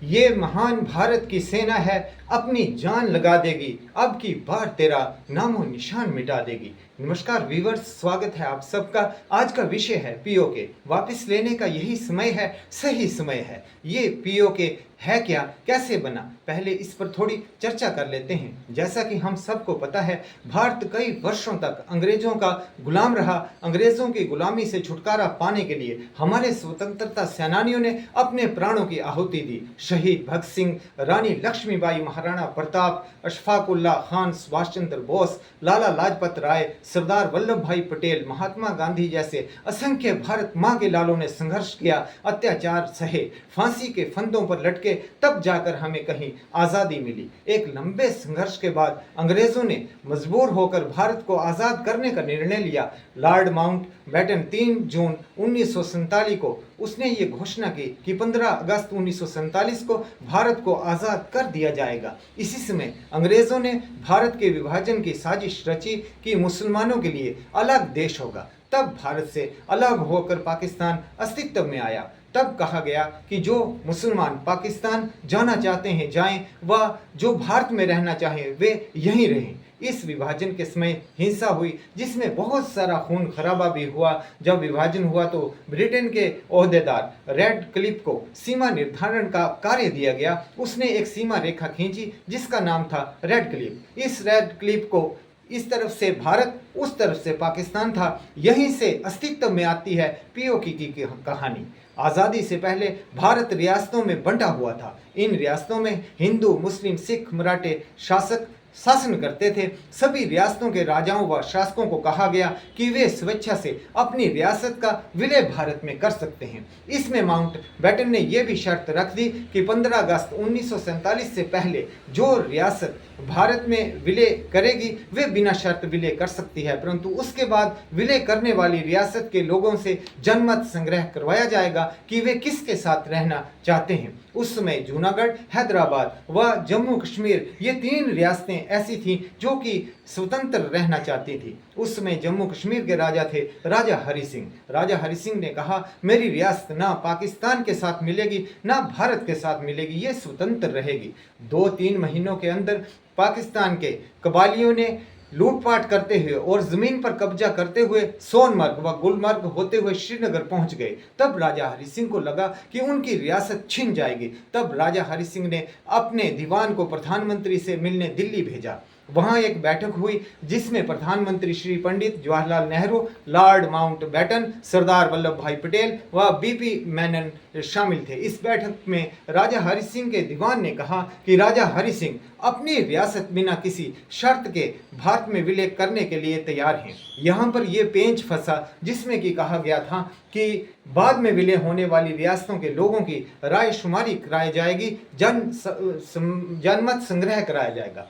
ये महान भारत की सेना है, अपनी जान लगा देगी, अब की बार तेरा नामो निशान मिटा देगी। नमस्कार व्यूअर्स, स्वागत है आप सबका। आज का विषय है पीओके। वापस लेने का यही समय है, सही समय है। ये पीओके है क्या, कैसे बना, पहले इस पर थोड़ी चर्चा कर लेते हैं। जैसा कि हम सबको पता है, भारत कई वर्षों तक अंग्रेजों का गुलाम रहा। अंग्रेजों की गुलामी से छुटकारा पाने के लिए हमारे स्वतंत्रता सेनानियों ने अपने प्राणों की आहुति दी। शहीद भगत सिंह, रानी लक्ष्मीबाई, महाराणा प्रताप, अशफाक उल्लाह खान, सुभाष चंद्र बोस, लाला लाजपत राय, सरदार वल्लभ भाई पटेल, महात्मा गांधी जैसे असंख्य भारत माँ के लालों ने संघर्ष किया, अत्याचार सहे, फांसी के फंदों पर लटके, तब जाकर हमें कहीं आज़ादी मिली। एक लंबे संघर्ष के बाद अंग्रेजों ने मजबूर होकर भारत को आज़ाद करने का निर्णय लिया। लॉर्ड माउंट बैटन 3 जून 1947 को उसने ये घोषणा की कि 15 अगस्त 1947 को भारत को आज़ाद कर दिया जाएगा। इसी समय अंग्रेजों ने भारत के विभाजन की साजिश रची कि मुसलमानों के लिए अलग देश होगा। तब भारत से अलग होकर पाकिस्तान अस्तित्व में आया। तब कहा गया कि जो मुसलमान पाकिस्तान जाना चाहते हैं जाएं, व जो भारत में रहना चाहें वे यहीं रहें। इस विभाजन के समय हिंसा हुई, जिसमें बहुत सारा खून खराबा भी हुआ। जब विभाजन हुआ तो ब्रिटेन के ओहदेदार रेड क्लिफ को सीमा निर्धारण का कार्य दिया गया। उसने एक सीमा रेखा खींची जिसका नाम था रेड क्लिफ। इस रेड क्लिफ को इस तरफ से भारत, उस तरफ से पाकिस्तान था। यहीं से अस्तित्व में आती है पीओके की कहानी। आज़ादी से पहले भारत रियासतों में बंटा हुआ था। इन रियासतों में हिंदू, मुस्लिम, सिख, मराठे शासक शासन करते थे। सभी रियासतों के राजाओं व शासकों को कहा गया कि वे स्वेच्छा से अपनी रियासत का विलय भारत में कर सकते हैं। इसमें माउंट बैटन ने यह भी शर्त रख दी कि 15 अगस्त 1947 से पहले जो रियासत भारत में विलय करेगी वे बिना शर्त विलय कर सकती है, परंतु उसके बाद विलय करने वाली रियासत के लोगों से जनमत संग्रह करवाया जाएगा कि वे किसके साथ रहना चाहते हैं। उस समय जूनागढ़, हैदराबाद व जम्मू कश्मीर, ये 3 रियासतें ऐसी थीं जो कि स्वतंत्र रहना चाहती थी। उस समय जम्मू कश्मीर के राजा थे राजा हरि सिंह। राजा हरि सिंह ने कहा, मेरी रियासत ना पाकिस्तान के साथ मिलेगी ना भारत के साथ मिलेगी, ये स्वतंत्र रहेगी। 2-3 महीनों के अंदर पाकिस्तान के कबालियों ने लूटपाट करते हुए और जमीन पर कब्जा करते हुए सोनमर्ग व गुलमर्ग होते हुए श्रीनगर पहुंच गए। तब राजा हरि सिंह को लगा कि उनकी रियासत छिन जाएगी। तब राजा हरि सिंह ने अपने दीवान को प्रधानमंत्री से मिलने दिल्ली भेजा। वहां एक बैठक हुई जिसमें प्रधानमंत्री Shri Pandit Jawaharlal Nehru, lord Mountbatten, Sardar Vallabhbhai Patel व बीपी मेनन शामिल थे। इस बैठक में राजा हरि सिंह के दीवान ने कहा कि राजा हरि सिंह अपनी रियासत बिना किसी शर्त के भारत में विलय करने के लिए तैयार हैं। यहाँ पर यह पेंच फंसा जिसमें कि कहा गया था कि बाद में विलय होने वाली रियासतों के लोगों की राय शुमारी कराई जाएगी, जनमत संग्रह कराया जाएगा।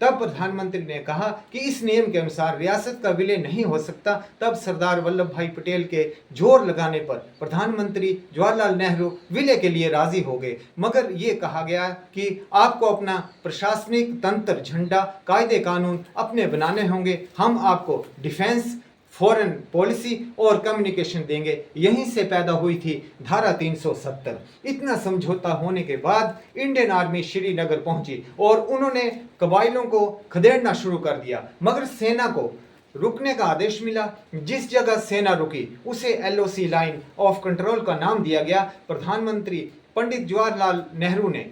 तब प्रधानमंत्री ने कहा कि इस नियम के अनुसार रियासत का विलय नहीं हो सकता। तब सरदार वल्लभ भाई पटेल के जोर लगाने पर प्रधानमंत्री जवाहरलाल नेहरू विलय के लिए राजी हो गए, मगर ये कहा गया कि आपको अपना प्रशासनिक तंत्र, झंडा, कायदे कानून अपने बनाने होंगे। हम आपको डिफेंस, फॉरेन पॉलिसी और कम्युनिकेशन देंगे। यहीं से पैदा हुई थी धारा 370। इतना समझौता होने के बाद इंडियन आर्मी श्रीनगर पहुंची और उन्होंने कबाइलों को खदेड़ना शुरू कर दिया, मगर सेना को रुकने का आदेश मिला। जिस जगह सेना रुकी उसे LOC लाइन ऑफ कंट्रोल का नाम दिया गया। प्रधानमंत्री पंडित जवाहरलाल नेहरू ने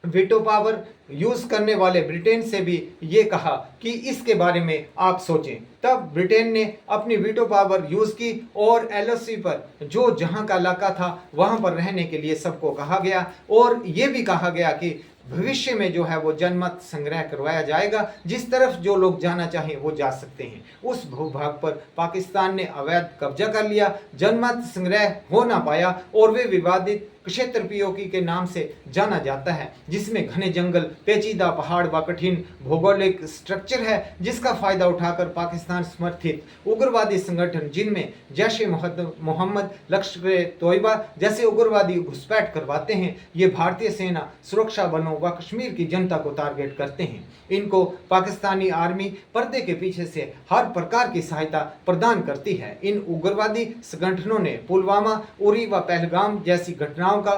वीटो पावर यूज करने वाले ब्रिटेन से भी ये कहा कि इसके बारे में आप सोचें। तब ब्रिटेन ने अपनी वीटो पावर यूज की और LOC पर जो जहां का इलाका था वहां पर रहने के लिए सबको कहा गया, और ये भी कहा गया कि भविष्य में जो है वो जनमत संग्रह करवाया जाएगा, जिस तरफ जो लोग जाना चाहें वो जा सकते हैं। उस भूभाग पर पाकिस्तान ने अवैध कब्जा कर लिया, जनमत संग्रह हो ना पाया और वे विवादित क्षेत्र पीओके के नाम से जाना जाता है, जिसमें घने जंगल, पेचीदा पहाड़ व कठिन भौगोलिक स्ट्रक्चर है, जिसका फायदा उठाकर पाकिस्तान समर्थित उग्रवादी संगठन जिनमें जैश-ए-मोहम्मद, लश्कर-ए-तोयबा जैसे उग्रवादी घुसपैठ करवाते हैं, ये भारतीय सेना, सुरक्षा बलों व कश्मीर की जनता को टारगेट करते हैं। इनको पाकिस्तानी आर्मी पर्दे के पीछे से हर प्रकार की सहायता प्रदान करती है। इन उग्रवादी संगठनों ने पुलवामा, उरी व पहलगाम जैसी घटनाओं का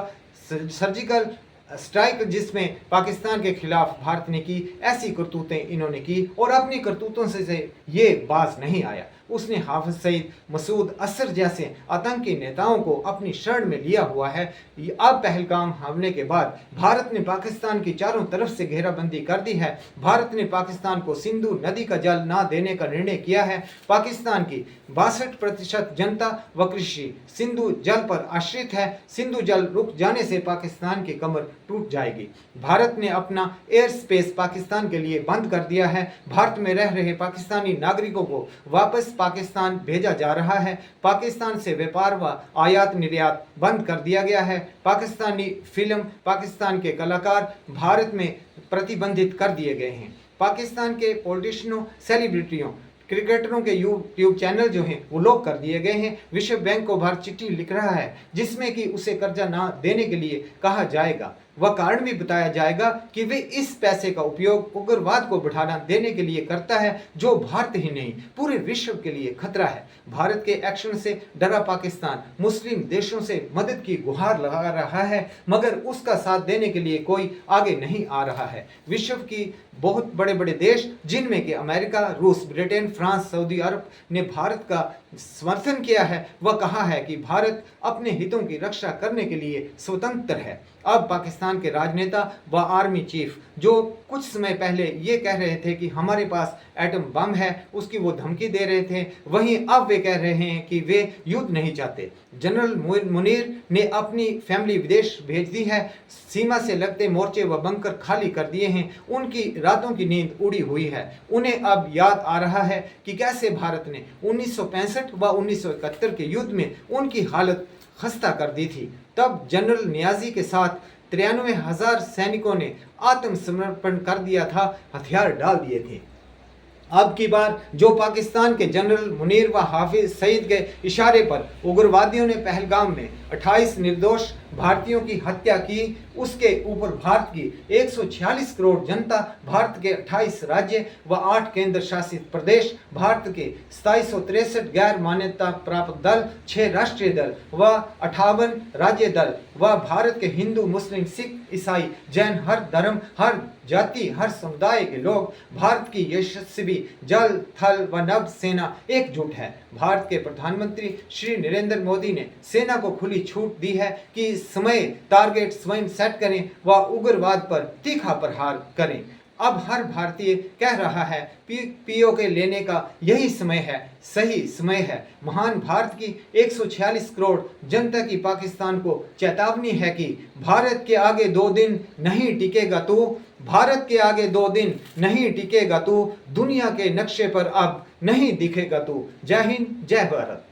सर्जिकल स्ट्राइक जिसमें पाकिस्तान के खिलाफ भारत ने की, ऐसी करतूतें इन्होंने की और अपनी करतूतों से ये बाज नहीं आया। उसने हाफिज सईद, मसूद अजहर जैसे आतंकी नेताओं को अपनी शरण में लिया हुआ है। अब पहलगाम हमले के बाद भारत ने पाकिस्तान की चारों तरफ से घेराबंदी कर दी है। भारत ने पाकिस्तान को सिंधु नदी का जल ना देने का निर्णय किया है। पाकिस्तान की 62% जनता व कृषि सिंधु जल पर आश्रित है। सिंधु जल रुक जाने से पाकिस्तान की कमर टूट जाएगी। भारत ने अपना एयर स्पेस पाकिस्तान के लिए बंद कर दिया है। भारत में रह रहे पाकिस्तानी नागरिकों को वापस पाकिस्तान भेजा जा रहा है। पाकिस्तान से व्यापार व आयात निर्यात बंद कर दिया गया है। पाकिस्तानी फिल्म, पाकिस्तान के कलाकार भारत में प्रतिबंधित कर दिए गए हैं। पाकिस्तान के पॉलिटिशियनों, सेलिब्रिटियों, क्रिकेटरों के यूट्यूब चैनल जो हैं वो लॉक कर दिए गए हैं। विश्व बैंक को भारत चिट्ठी लिख रहा है जिसमें कि उसे कर्जा ना देने के लिए कहा जाएगा। वह कारण भी बताया जाएगा कि वे इस पैसे का उपयोग उग्रवाद को बढ़ावा देने के लिए करता है, जो भारत ही नहीं पूरे विश्व के लिए खतरा है। भारत के एक्शन से डरा पाकिस्तान मुस्लिम देशों से मदद की गुहार लगा रहा है, मगर उसका साथ देने के लिए कोई आगे नहीं आ रहा है। विश्व की बहुत बड़े बड़े देश जिनमें कि अमेरिका, रूस, ब्रिटेन, फ्रांस, सऊदी अरब ने भारत का समर्थन किया है। वह कहा है कि भारत अपने हितों की रक्षा करने के लिए स्वतंत्र है। अब पाकिस्तान के राजनेता व आर्मी चीफ जो कुछ समय पहले ये कह रहे थे कि हमारे पास एटम बम है, उसकी वो धमकी दे रहे थे, वहीं अब वे कह रहे हैं कि वे युद्ध नहीं चाहते। जनरल मुनीर ने अपनी फैमिली विदेश भेज दी है। सीमा से लगते मोर्चे व बंकर खाली कर दिए हैं। उनकी रातों की नींद उड़ी हुई है। उन्हें अब याद आ रहा है कि कैसे भारत ने 1965 व 1971 के युद्ध में उनकी हालत खस्ता कर दी थी। तब जनरल नियाजी के साथ 93,000 सैनिकों ने आत्मसमर्पण कर दिया था, हथियार डाल दिए थे। अब की बार जो पाकिस्तान के जनरल मुनीर व हाफिज सईद के इशारे पर उग्रवादियों ने पहलगाम में 28 निर्दोष भारतीयों की हत्या की, उसके ऊपर भारत की 146 करोड़ जनता, भारत के 28 राज्य व 8 केंद्र शासित प्रदेश, भारत के 2763 गैर मान्यता प्राप्त दल, 6 राष्ट्रीय दल व 58 राज्य दल व भारत के हिंदू, मुस्लिम, सिख, ईसाई, जैन, हर धर्म, हर जाति, हर समुदाय के लोग, भारत की यशस्वी जल, थल व नभ सेना एकजुट है। भारत के प्रधानमंत्री श्री नरेंद्र मोदी ने सेना को खुली छूट दी है कि समय टारगेट स्वयं सेट करें व उग्रवाद पर तीखा प्रहार करें। अब हर भारतीय कह रहा है पीओके लेने का यही समय है, सही समय है। महान भारत की 146 करोड़ जनता की पाकिस्तान को चेतावनी है कि भारत के आगे 2 दिन नहीं टिकेगा तू, भारत के आगे 2 दिन नहीं टिकेगा तू, दुनिया के नक्शे पर अब नहीं दिखेगा तू। जय हिंद, जय भारत।